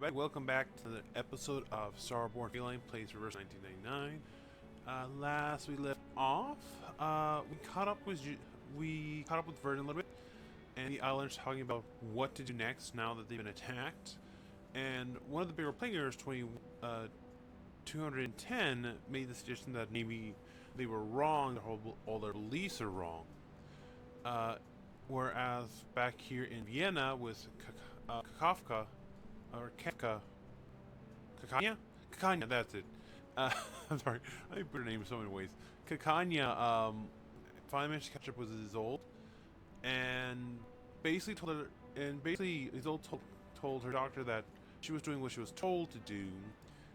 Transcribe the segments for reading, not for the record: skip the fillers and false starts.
Everybody, welcome back to the episode of StarBornFeline Plays Reverse 1999. Last we left off, we caught up with Verdun a little bit, and the islanders talking about what to do next now that they've been attacked. And one of the bigger players, 210, made the suggestion that maybe they were wrong, all their beliefs are wrong. Whereas back here in Vienna with Kafka, or Kafka, Kakanya, that's it. I'm sorry, I put her name in so many ways. Kakanya finally managed to catch up with Isolde, and basically Isolde told her doctor that she was doing what she was told to do,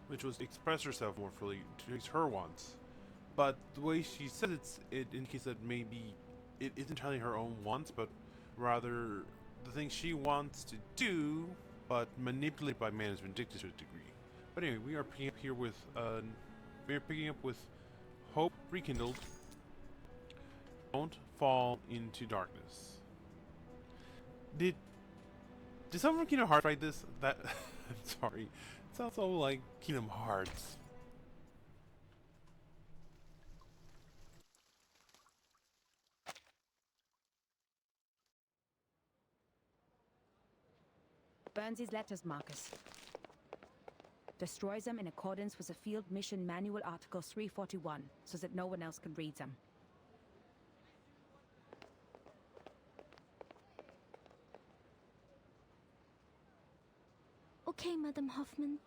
which was express herself more fully, to reach her wants. But the way she says it indicates that maybe it isn't entirely her own wants, but rather the things she wants to do, but manipulated by management dictates to a degree. But anyway, we are picking up with hope rekindled. Don't fall into darkness. Did someone from Kingdom Hearts write this? That I'm sorry. It sounds so like Kingdom Hearts. Burn these letters, Marcus. Destroy them in accordance with the Field Mission Manual Article 341, so that no one else can read them. Okay, Madam Hoffman.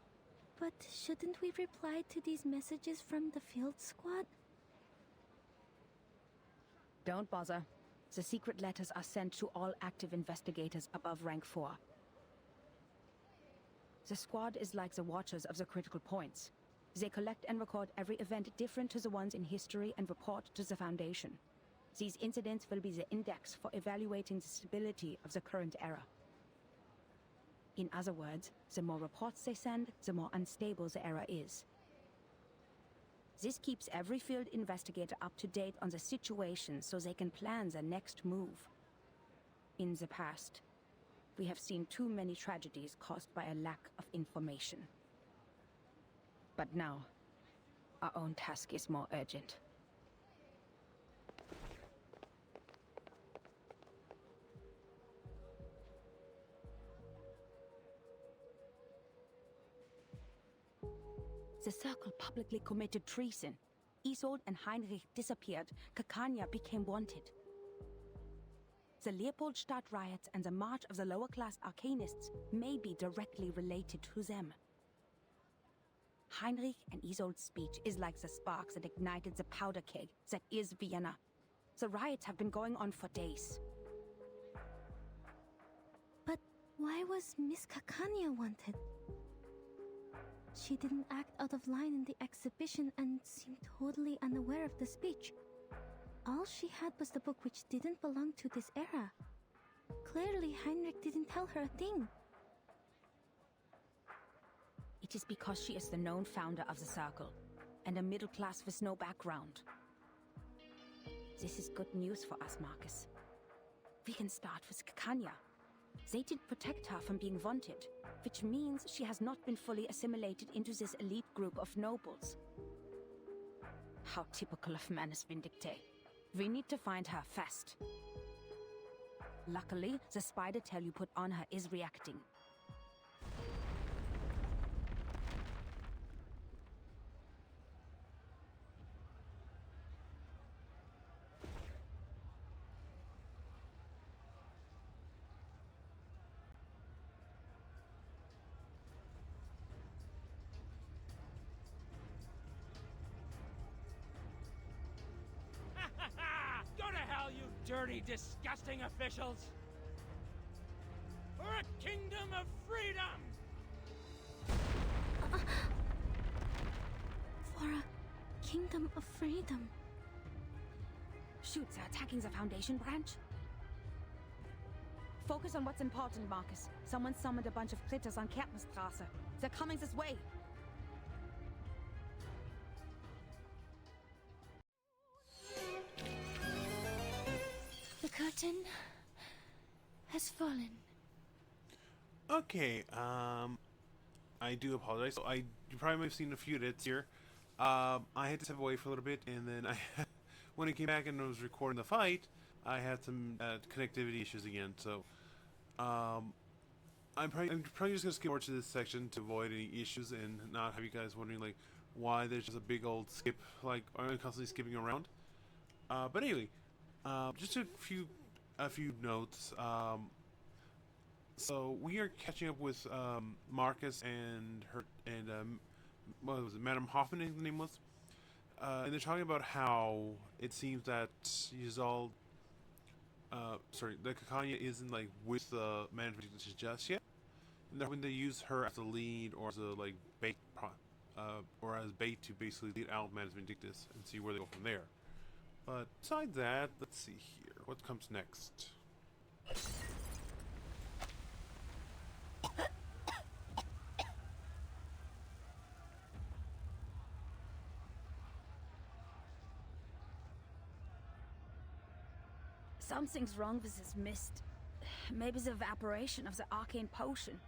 But shouldn't we reply to these messages from the field squad? Don't bother. The secret letters are sent to all active investigators above rank 4. The squad is like the watchers of the critical points. They collect and record every event different to the ones in history and report to the Foundation. These incidents will be the index for evaluating the stability of the current era. In other words, the more reports they send, the more unstable the era is. This keeps every field investigator up to date on the situation so they can plan their next move. In the past, we have seen too many tragedies caused by a lack of information. But now, our own task is more urgent. The Circle publicly committed treason. Isolde and Heinrich disappeared. Kakanya became wanted. The Leopoldstadt riots and the march of the lower-class arcanists may be directly related to them. Heinrich and Isolde's speech is like the spark that ignited the powder keg that is Vienna. The riots have been going on for days. But why was Miss Kakanya wanted? She didn't act out of line in the exhibition and seemed totally unaware of the speech. All she had was the book which didn't belong to this era. Clearly, Heinrich didn't tell her a thing. It is because she is the known founder of the Circle, and a middle class with no background. This is good news for us, Marcus. We can start with Kakanya. They did protect her from being wanted, which means she has not been fully assimilated into this elite group of nobles. How typical of Manus Vindicte. We need to find her fast. Luckily, the spider tail you put on her is reacting. Go to hell, you dirty, disgusting officials! For a kingdom of freedom! For a kingdom of freedom. Shoot, they're attacking the Foundation branch. Focus on what's important, Marcus. Someone summoned a bunch of critters on Kärtnerstraße. They're coming this way. The curtain has fallen. Okay, I do apologize. So you probably might have seen a few edits here. I had to step away for a little bit, and then when I came back and I was recording the fight, I had some connectivity issues again. So, I'm probably just gonna skip over to this section to avoid any issues and not have you guys wondering like why there's just a big old skip, like I'm constantly skipping around. But anyway, just a few notes. So we are catching up with Marcus and her and what was it, Madame Hoffman? I think the name was. And they're talking about how it seems that Yzald, that Kakanya isn't like with the management just yet. And they're hoping to use her as a lead or as a like bait, or as bait to basically lead out management Dictus and see where they go from there. But besides that, let's see here. What comes next? Something's wrong with this mist. Maybe the evaporation of the arcane potion.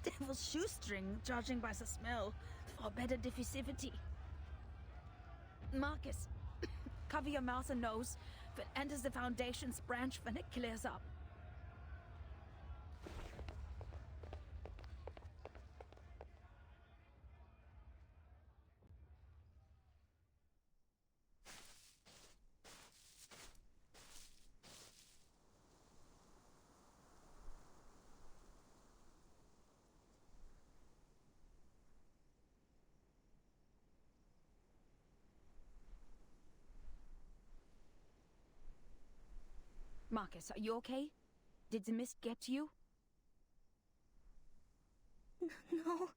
Devil's shoestring, judging by the smell, for better diffusivity. Marcus, cover your mouth and nose, but enters the Foundation's branch when it clears up. Marcus, are you okay? Did the mist get to you? No.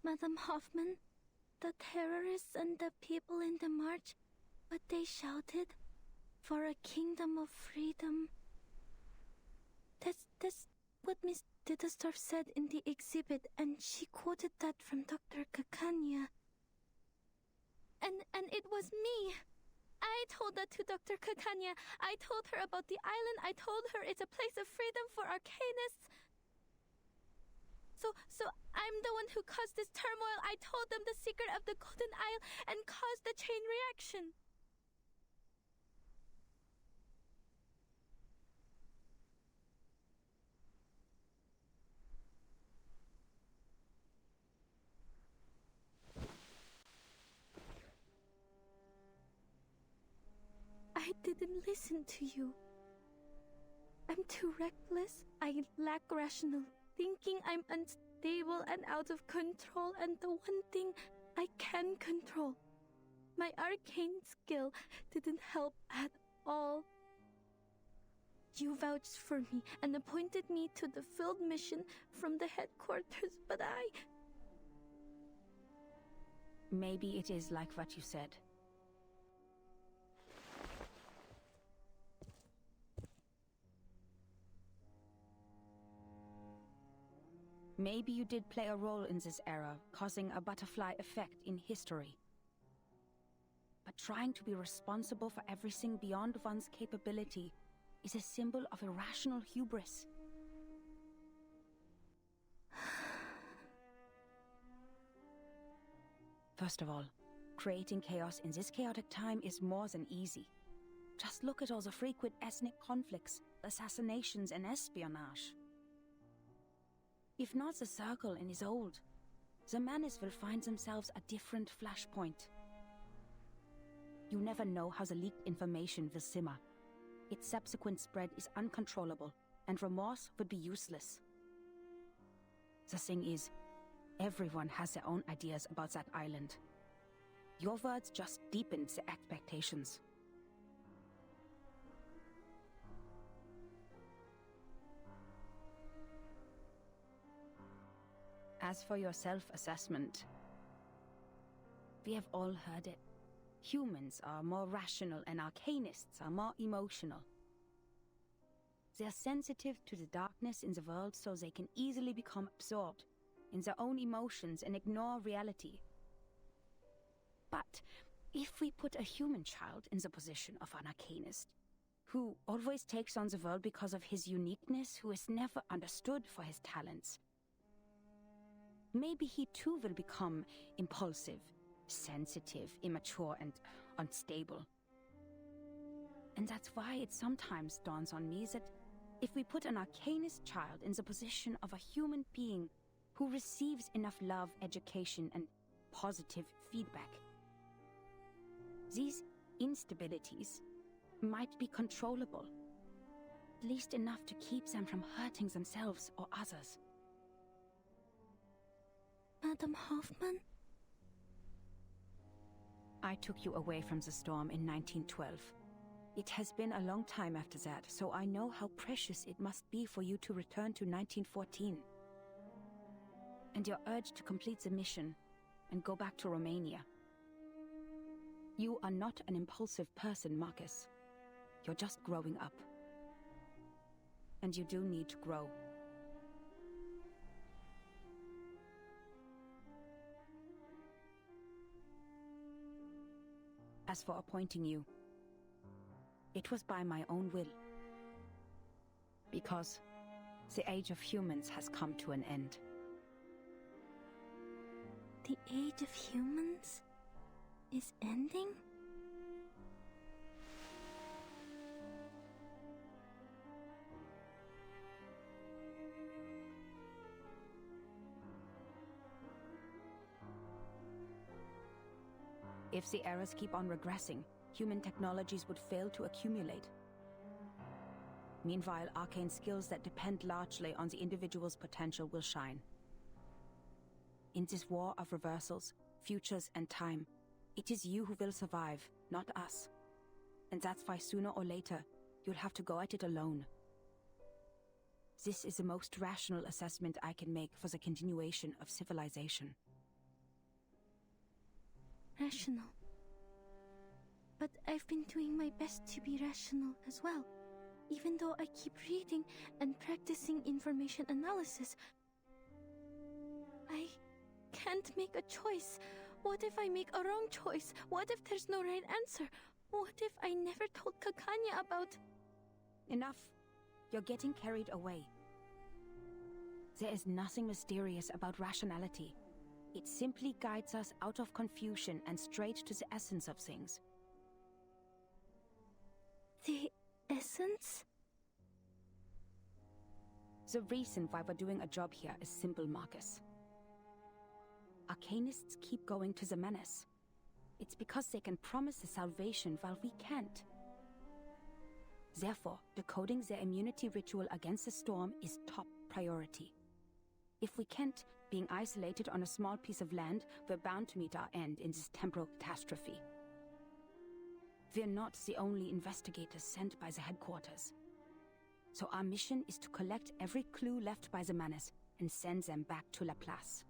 Madame Hoffman, the terrorists and the people in the march, what they shouted, for a kingdom of freedom. That's what Miss Ditterstorff said in the exhibit, and she quoted that from Dr. Kakanya. And it was me. I told that to Dr. Kakanya. I told her about the island. I told her it's a place of freedom for arcanists. So I'm the one who caused this turmoil. I told them the secret of the Golden Isle and caused the chain reaction. I didn't listen to you. I'm too reckless. I lack rational thinking. I'm unstable and out of control, and the one thing I can control, my arcane skill, didn't help at all. You vouched for me and appointed me to the field mission from the headquarters, but Maybe it is like what you said. Maybe you did play a role in this era, causing a butterfly effect in history. But trying to be responsible for everything beyond one's capability is a symbol of irrational hubris. First of all, creating chaos in this chaotic time is more than easy. Just look at all the frequent ethnic conflicts, assassinations, and espionage. If not the Circle and Isolde, the Manus will find themselves a different flashpoint. You never know how the leaked information will simmer. Its subsequent spread is uncontrollable, and remorse would be useless. The thing is, everyone has their own ideas about that island. Your words just deepened the expectations. As for your self-assessment, we have all heard it. Humans are more rational and arcanists are more emotional. They are sensitive to the darkness in the world, so they can easily become absorbed in their own emotions and ignore reality. But If we put a human child in the position of an arcanist, who always takes on the world because of his uniqueness, who is never understood for his talents, maybe he too will become impulsive, sensitive, immature, and unstable. And that's why it sometimes dawns on me that if we put an arcanist child in the position of a human being who receives enough love, education, and positive feedback, these instabilities might be controllable, at least enough to keep them from hurting themselves or others. Madam Hoffman? I took you away from the storm in 1912. It has been a long time after that, so I know how precious it must be for you to return to 1914. And your urge to complete the mission and go back to Romania. You are not an impulsive person, Marcus. You're just growing up. And you do need to grow. As for appointing you, it was by my own will. Because the age of humans has come to an end. The age of humans is ending? If the eras keep on regressing, human technologies would fail to accumulate. Meanwhile, arcane skills that depend largely on the individual's potential will shine. In this war of reversals, futures, and time, it is you who will survive, not us. And that's why sooner or later, you'll have to go at it alone. This is the most rational assessment I can make for the continuation of civilization. Rational. But I've been doing my best to be rational as well. Even though I keep reading and practicing information analysis, I can't make a choice. What if I make a wrong choice? What if there's no right answer? What if I never told Kakanya about... Enough. You're getting carried away. There is nothing mysterious about rationality. It simply guides us out of confusion and straight to the essence of things. The essence? The reason why we're doing a job here is simple, Marcus. Arcanists keep going to the menace. It's because they can promise the salvation while we can't. Therefore, decoding their immunity ritual against the storm is top priority. If we can't, being isolated on a small piece of land, we're bound to meet our end in this temporal catastrophe. We're not the only investigators sent by the headquarters. So our mission is to collect every clue left by the menace and send them back to La Place.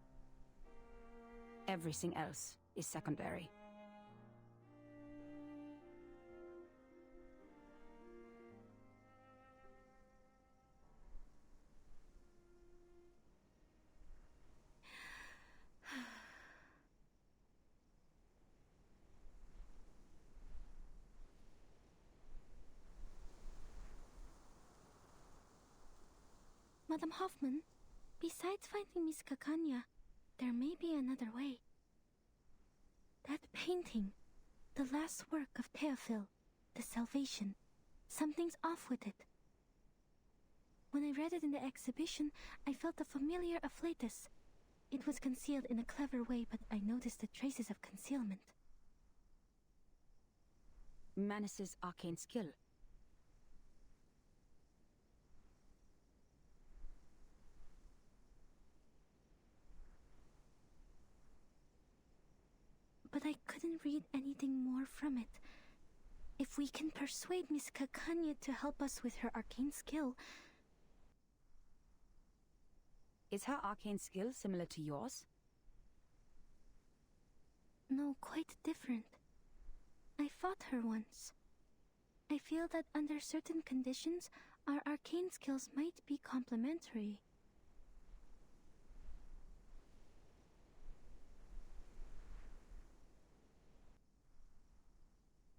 Everything else is secondary. Madam Hoffman, besides finding Miss Kakanya, there may be another way. That painting, the last work of Theophil, The Salvation, something's off with it. When I read it in the exhibition, I felt a familiar afflatus. It was concealed in a clever way, but I noticed the traces of concealment. Manus's arcane skill. But I couldn't read anything more from it. If we can persuade Miss Kakanya to help us with her arcane skill... Is her arcane skill similar to yours? No, quite different. I fought her once. I feel that under certain conditions, our arcane skills might be complementary.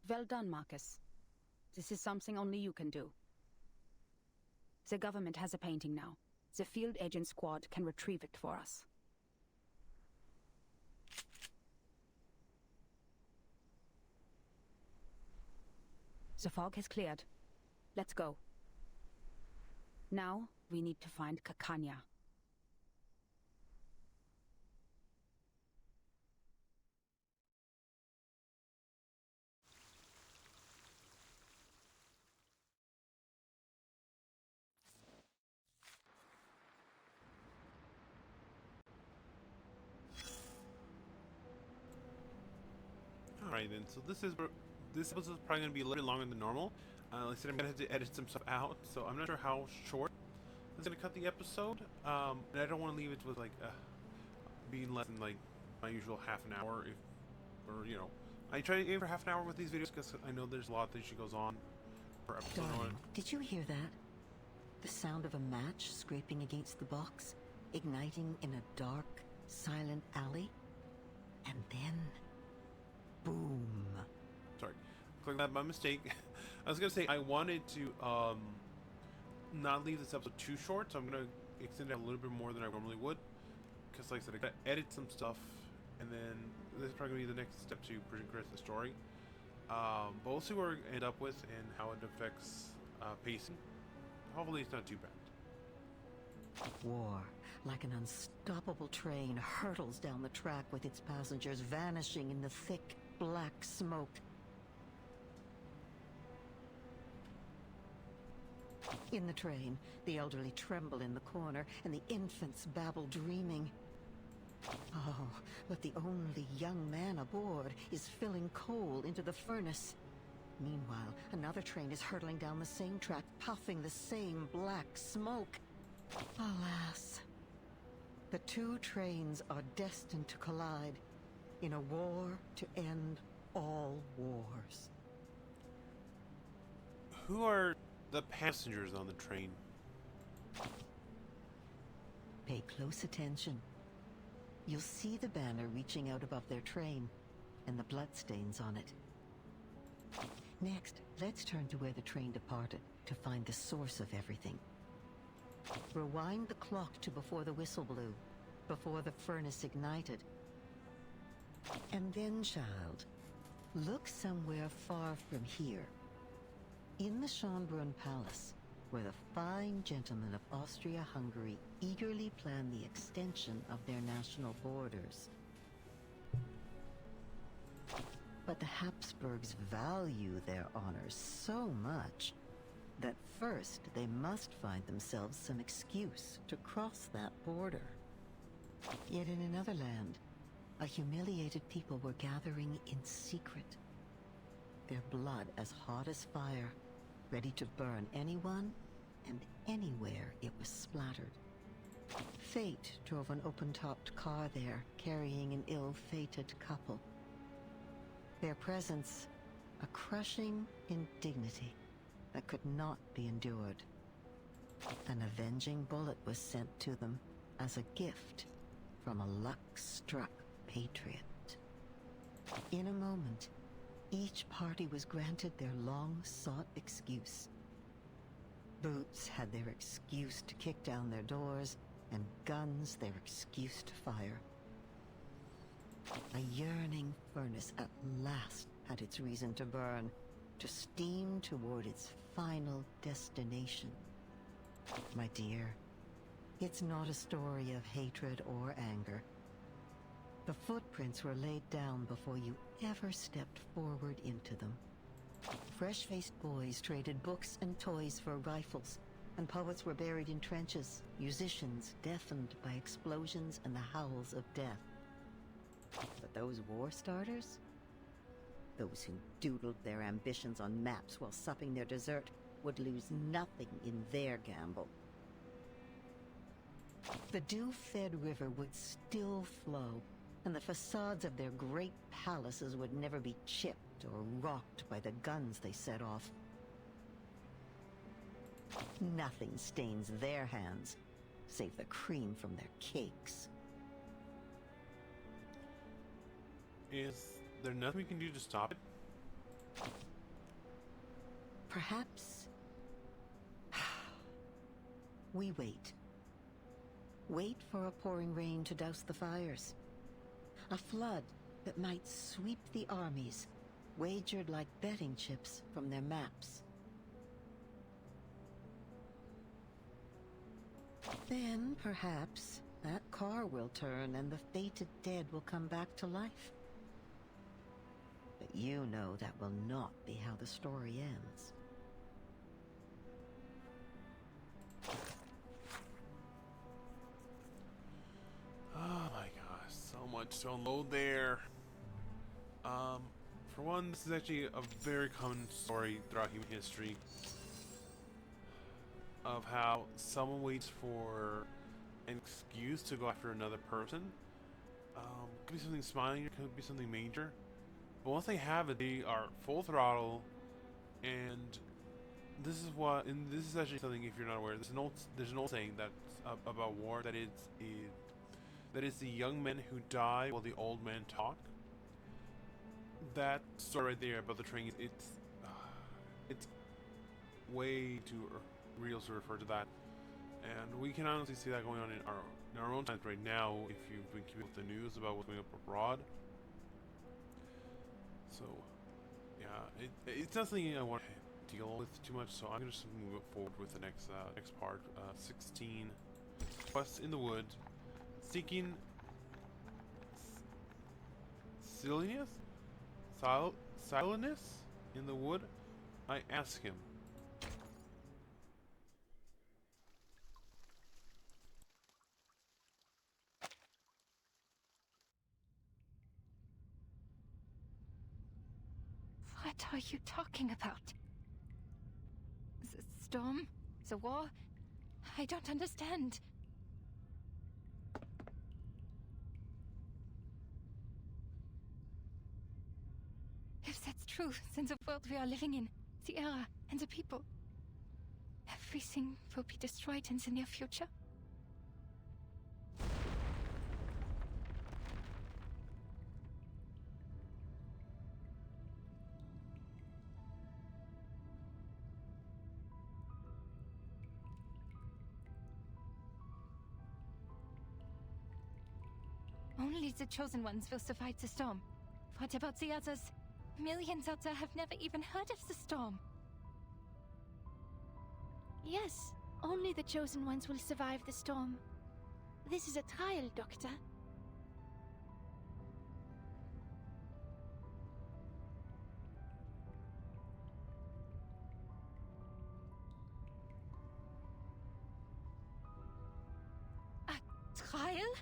Well done, Marcus. This is something only you can do. The government has a painting now. The field agent squad can retrieve it for us. The fog has cleared. Let's go. Now, we need to find Kakanya. Alright then, so this episode is probably going to be a little bit longer than normal. Like I said, I'm going to have to edit some stuff out, so I'm not sure how short it's going to cut the episode. And I don't want to leave it with like being less than like my usual half an hour, I try to aim for half an hour with these videos because I know there's a lot that goes on per episode. Darling, did you hear that? The sound of a match scraping against the box, igniting in a dark, silent alley, and then boom. Sorry, clicked that by mistake. I was gonna say I wanted to not leave this episode too short, so I'm gonna extend it a little bit more than I normally would. Because, like I said, I gotta edit some stuff, and then this is probably gonna be the next step to progress the story. But we'll see where we end up with and how it affects pacing. Hopefully, it's not too bad. War, like an unstoppable train, hurtles down the track with its passengers vanishing in the thick, black smoke. In the train, the elderly tremble in the corner, and the infants babble dreaming. Oh, but the only young man aboard is filling coal into the furnace. Meanwhile, another train is hurtling down the same track, puffing the same black smoke. Alas, the two trains are destined to collide in a war to end all wars. Who are the passengers on the train? Pay close attention. You'll see the banner reaching out above their train, and the bloodstains on it. Next, let's turn to where the train departed to find the source of everything. Rewind the clock to before the whistle blew, before the furnace ignited. And then, child, look somewhere far from here. In the StarBorn Palace, where the fine gentlemen of Austria-Hungary eagerly plan the extension of their national borders. But the Habsburgs value their honors so much that first they must find themselves some excuse to cross that border. Yet in another land, a humiliated people were gathering in secret, their blood as hot as fire, ready to burn anyone and anywhere it was splattered. Fate drove an open-topped car there, carrying an ill-fated couple. Their presence, a crushing indignity that could not be endured. An avenging bullet was sent to them as a gift from a luck-struck patriot. In a moment, each party was granted their long-sought excuse. Boots had their excuse to kick down their doors, and guns their excuse to fire. A yearning furnace at last had its reason to burn, to steam toward its final destination. My dear, it's not a story of hatred or anger. The footprints were laid down before you ever stepped forward into them. Fresh-faced boys traded books and toys for rifles, and poets were buried in trenches, musicians deafened by explosions and the howls of death. But those war starters? Those who doodled their ambitions on maps while supping their dessert would lose nothing in their gamble. The dew-fed river would still flow, and the facades of their great palaces would never be chipped or rocked by the guns they set off. Nothing stains their hands, save the cream from their cakes. Is there nothing we can do to stop it? Perhaps we wait. Wait for a pouring rain to douse the fires. A flood that might sweep the armies, wagered like betting chips from their maps. Then, perhaps, that car will turn and the fated dead will come back to life. But you know that will not be how the story ends. Oh my gosh, so much to unload there. For one, this is actually a very common story throughout human history of how someone waits for an excuse to go after another person. Could be something minor, could be something major. But once they have it, they are full throttle, and this is actually something, if you're not aware, there's an old saying that's about war, that it's the young men who die while the old men talk. That story right there about the train, it's way too real to refer to that, and we can honestly see that going on in our own times right now. If you've been keeping up with the news about what's going up abroad, so yeah, it's not something I want to deal with too much. So I'm gonna just move forward with the next part. 16 quests in the wood, seeking silliness. Silence in the wood? I ask him. What are you talking about? The storm? The war? I don't understand. If that's true, then the world we are living in, the era, and the people, everything will be destroyed in the near future. Only the chosen ones will survive the storm. What about the others? Millions out there have never even heard of the storm. Yes, only the chosen ones will survive the storm. This is a trial, Doctor. A trial?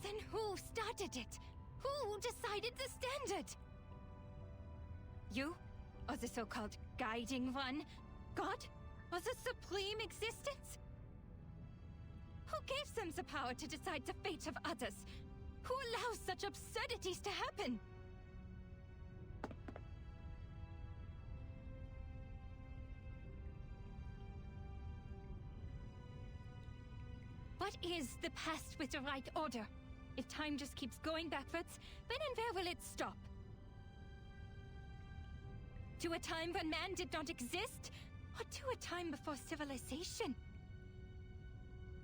Then who started it? Who decided the standard? You? Or the so-called guiding one? God? Or the supreme existence? Who gives them the power to decide the fate of others? Who allows such absurdities to happen? What is the past with the right order? If time just keeps going backwards, when and where will it stop? To a time when man did not exist? Or to a time before civilization?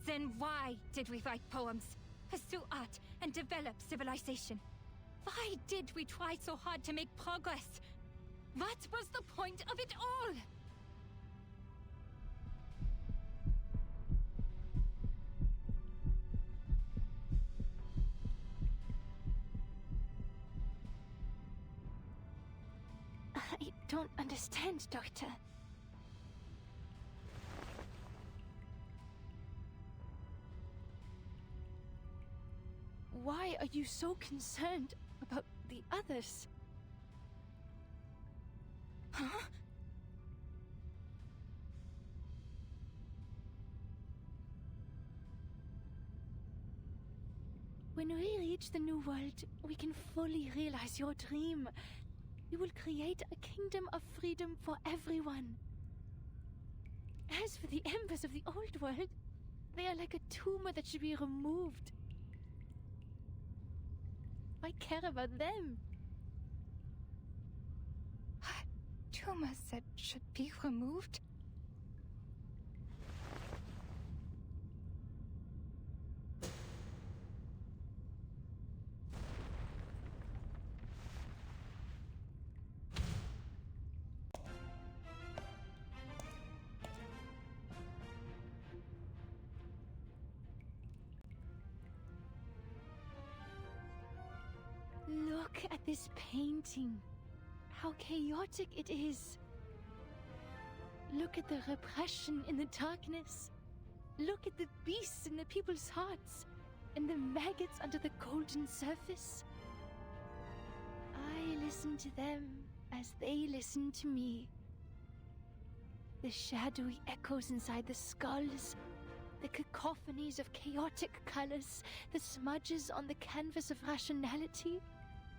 Then why did we write poems, pursue art, and develop civilization? Why did we try so hard to make progress? What was the point of it all? I don't understand, Doctor. Why are you so concerned about the others? Huh? When we reach the new world, we can fully realize your dream. We will create a kingdom of freedom for everyone. As for the embers of the old world, they are like a tumor that should be removed. Why care about them? Too rumors that should be removed? Look at this painting. How chaotic it is. Look at the repression in the darkness. Look at the beasts in the people's hearts, and the maggots under the golden surface. I listen to them as they listen to me. The shadowy echoes inside the skulls, the cacophonies of chaotic colors, the smudges on the canvas of rationality,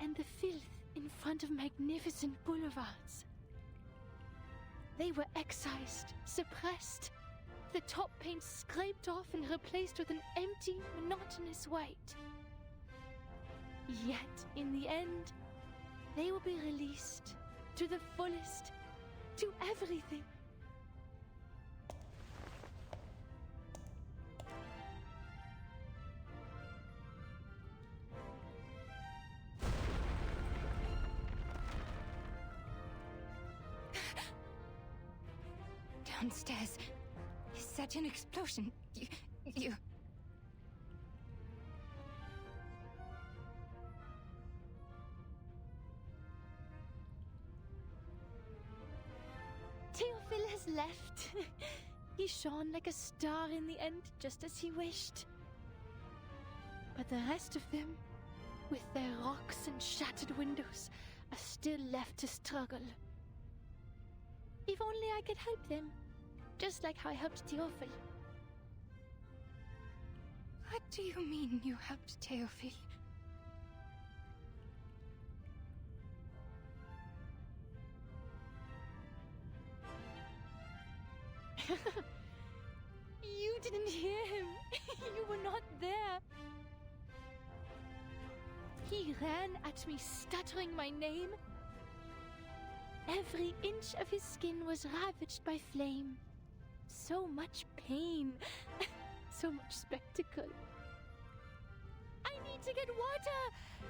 and the filth in front of magnificent boulevards. They were excised, suppressed, the top paint scraped off and replaced with an empty, monotonous white. Yet, in the end, they will be released to the fullest, to everything. Downstairs. Is that an explosion? You... Theophil has left. He shone like a star in the end, just as he wished. But the rest of them, with their rocks and shattered windows, are still left to struggle. If only I could help them, just like how I helped Theophil. What do you mean you helped Theophil? You didn't hear him. You were not there. He ran at me, stuttering my name. Every inch of his skin was ravaged by flame. So much pain. So much spectacle. I need to get water!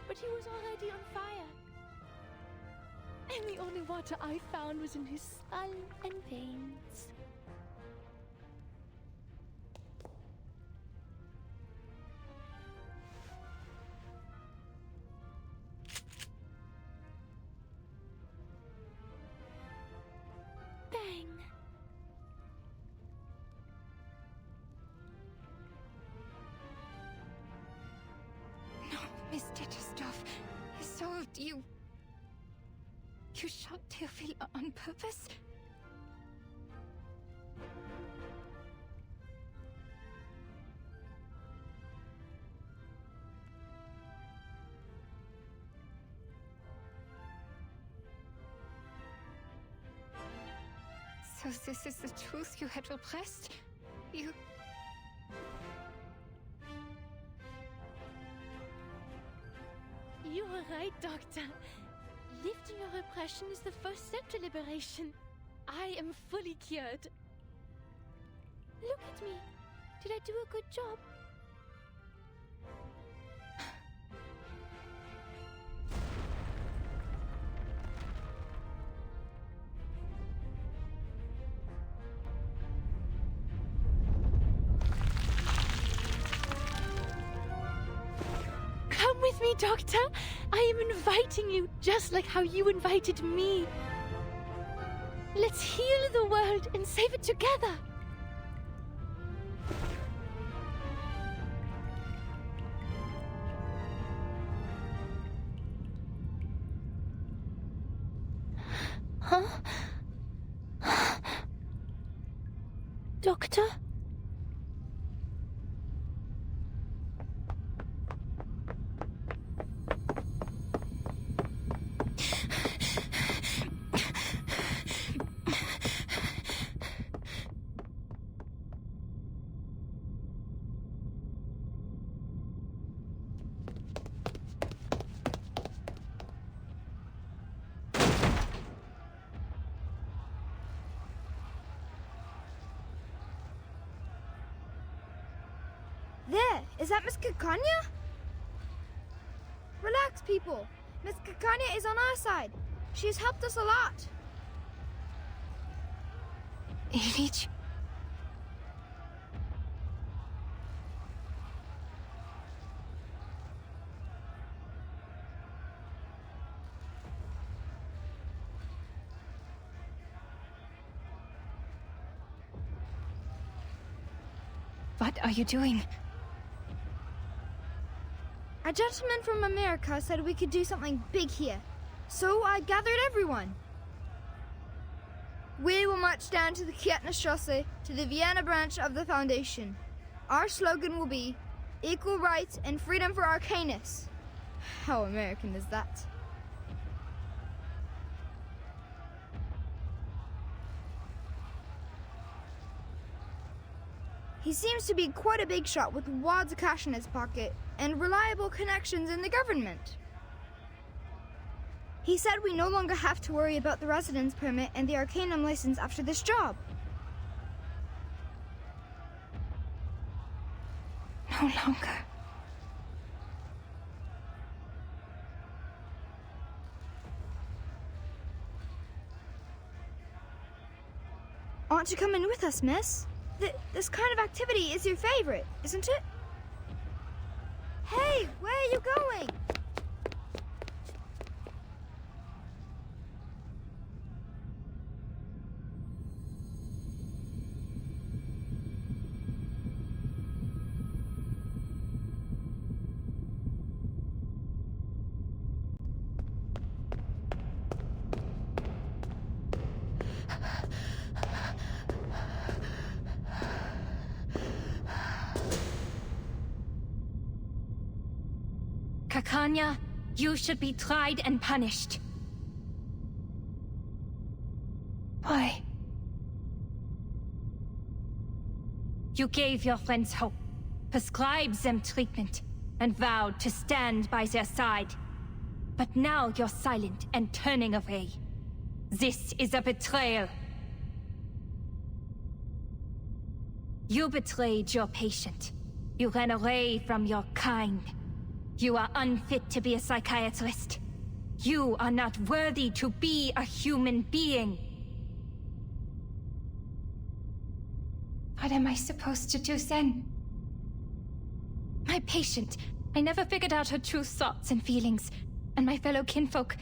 But he was already on fire. And the only water I found was in his skull and veins. Bang! No, Miss Tettersdorf. So you shot Theophil on purpose? So this is the truth you had repressed? You... You were right, Doctor. Lifting your repression is the first step to liberation. I am fully cured. Look at me. Did I do a good job? Come with me, Doctor. I am inviting you, just like how you invited me. Let's heal the world and save it together. Huh? Doctor? There, is that Miss Kakanya? Relax, people. Miss Kakanya is on our side. She has helped us a lot. Ilich? What are you doing? A gentleman from America said we could do something big here. So I gathered everyone. We will march down to the Kiettnerstrasse, to the Vienna branch of the Foundation. Our slogan will be, equal rights and freedom for Arcanus. How American is that? He seems to be quite a big shot with wads of cash in his pocket and reliable connections in the government. He said we no longer have to worry about the residence permit and the Arcanum license after this job. No longer. Want to come in with us, miss? This kind of activity is your favorite, isn't it? Hey, where are you going? Kakanya, you should be tried and punished. Why? You gave your friends hope, prescribed them treatment, and vowed to stand by their side. But now you're silent and turning away. This is a betrayal. You betrayed your patient. You ran away from your kind. You are unfit to be a psychiatrist. You are not worthy to be a human being. What am I supposed to do then? My patient, I never figured out her true thoughts and feelings. And my fellow kinfolk,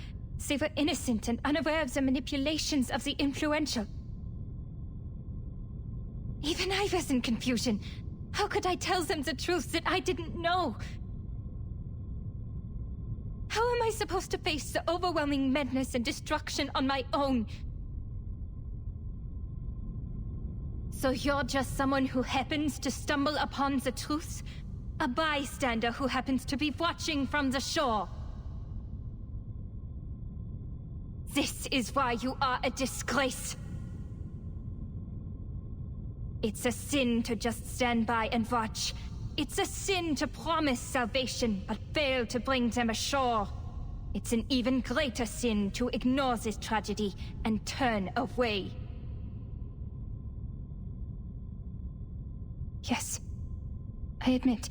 they were innocent and unaware of the manipulations of the influential. Even I was in confusion. How could I tell them the truth that I didn't know? How am I supposed to face the overwhelming madness and destruction on my own? So you're just someone who happens to stumble upon the truth? A bystander who happens to be watching from the shore? This is why you are a disgrace. It's a sin to just stand by and watch. It's a sin to promise salvation, but fail to bring them ashore. It's an even greater sin to ignore this tragedy and turn away. Yes, I admit.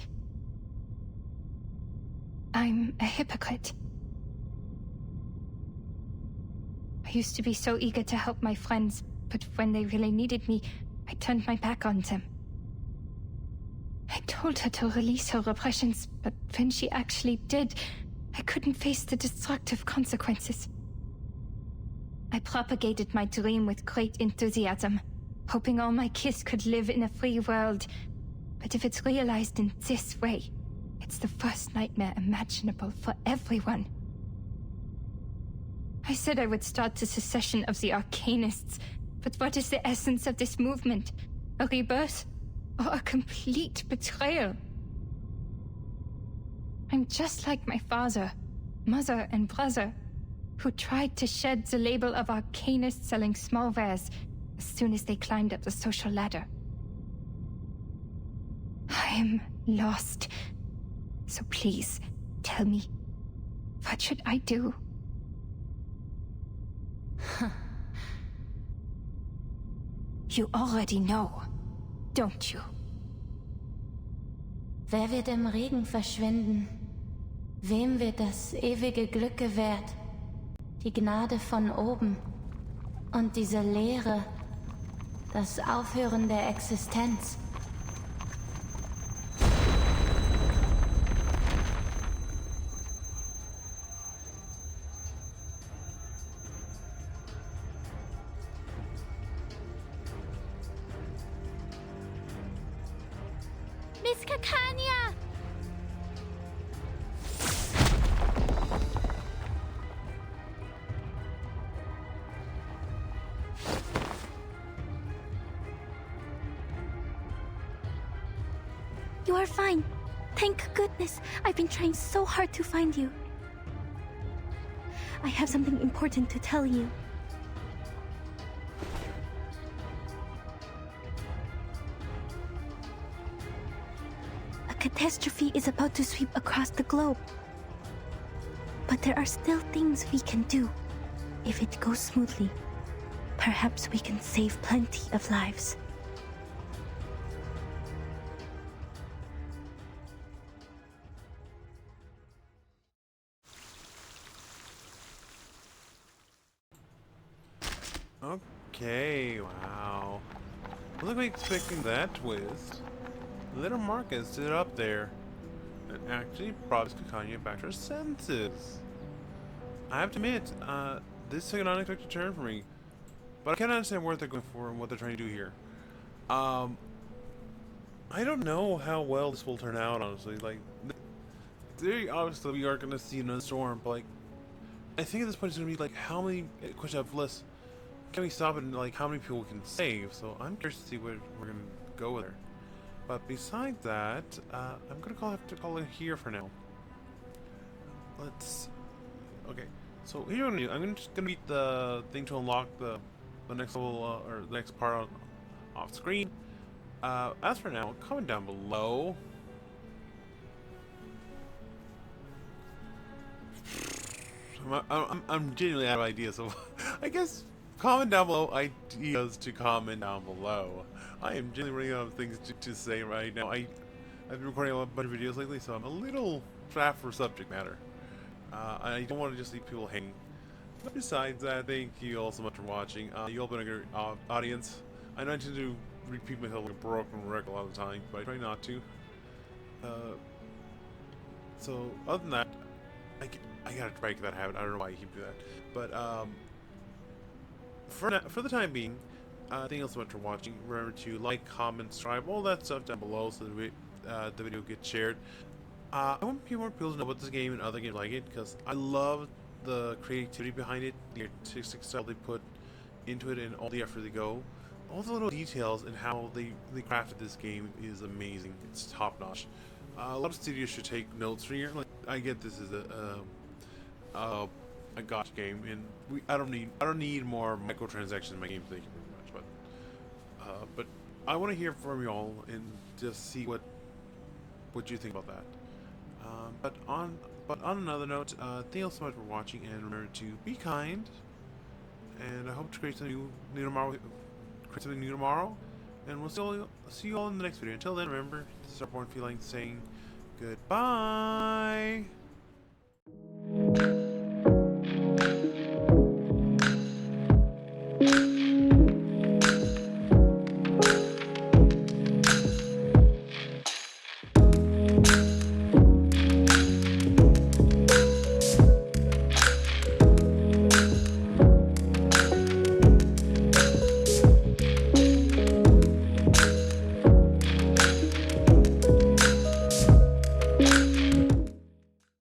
I'm a hypocrite. I used to be so eager to help my friends, but when they really needed me, I turned my back on them. I told her to release her repressions, but when she actually did, I couldn't face the destructive consequences. I propagated my dream with great enthusiasm, hoping all my kids could live in a free world. But if it's realized in this way, it's the worst nightmare imaginable for everyone. I said I would start the secession of the Arcanists, but what is the essence of this movement? A rebirth? Or a complete betrayal? I'm just like my father, mother, and brother, who tried to shed the label of Arcanists selling small wares as soon as they climbed up the social ladder. I'm lost. So please, tell me, what should I do? You already know, don't you? Wer wird im Regen verschwinden? Wem wird das ewige Glück gewährt? Die Gnade von oben. Und diese Leere, das Aufhören der Existenz. Miss Kakania! You are fine. Thank goodness. I've been trying so hard to find you. I have something important to tell you. A catastrophe is about to sweep across the globe. But there are still things we can do. If it goes smoothly, perhaps we can save plenty of lives. Okay, wow. Wasn't quite expecting that twist. Little Marcus stood up there and actually brought Miss Kakanya back to her senses. I have to admit, this took an unexpected turn for me. But I can't understand what they're going for and what they're trying to do here. I don't know how well this will turn out, honestly. Like, obviously we are going to see another storm, but like, I think at this point it's going to be like, how many questions have less? Can we stop it and like how many people we can save? So I'm curious to see where we're going to go with her. But besides that, I'm going to have to call it here for now. Let's... Okay, so here I'm just going to beat the thing to unlock the next level, or the next part off screen. As for now, comment down below. I'm genuinely out of ideas, so I guess comment down below ideas to comment down below. I am genuinely running out of things to say right now. I've been recording a bunch of videos lately, so I'm a little strapped for subject matter. I don't want to just leave people hanging. But besides that, thank you all so much for watching. You all been a great audience. I know I tend to repeat myself like a broken record a lot of the time, but I try not to. So other than that, I gotta break that habit. I don't know why I keep doing that. But for the time being, thank you all so much for watching. Remember to like, comment, subscribe, all that stuff down below so that the video gets shared. I want more people to know about this game and other games like it, because I love the creativity behind it, the artistic style they put into it, and all the effort they go. All the little details and how they crafted this game is amazing. It's top notch. A lot of studios should take notes from here. Like, I get this is a gotcha game, and I don't need more microtransactions in my games. Thank you very much, but I want to hear from you all and just see what you think about that. But on another note, thank you all so much for watching, and remember to be kind. And I hope to create something new tomorrow. And we'll see you all in the next video. Until then, remember, this is StarBornFeline saying goodbye.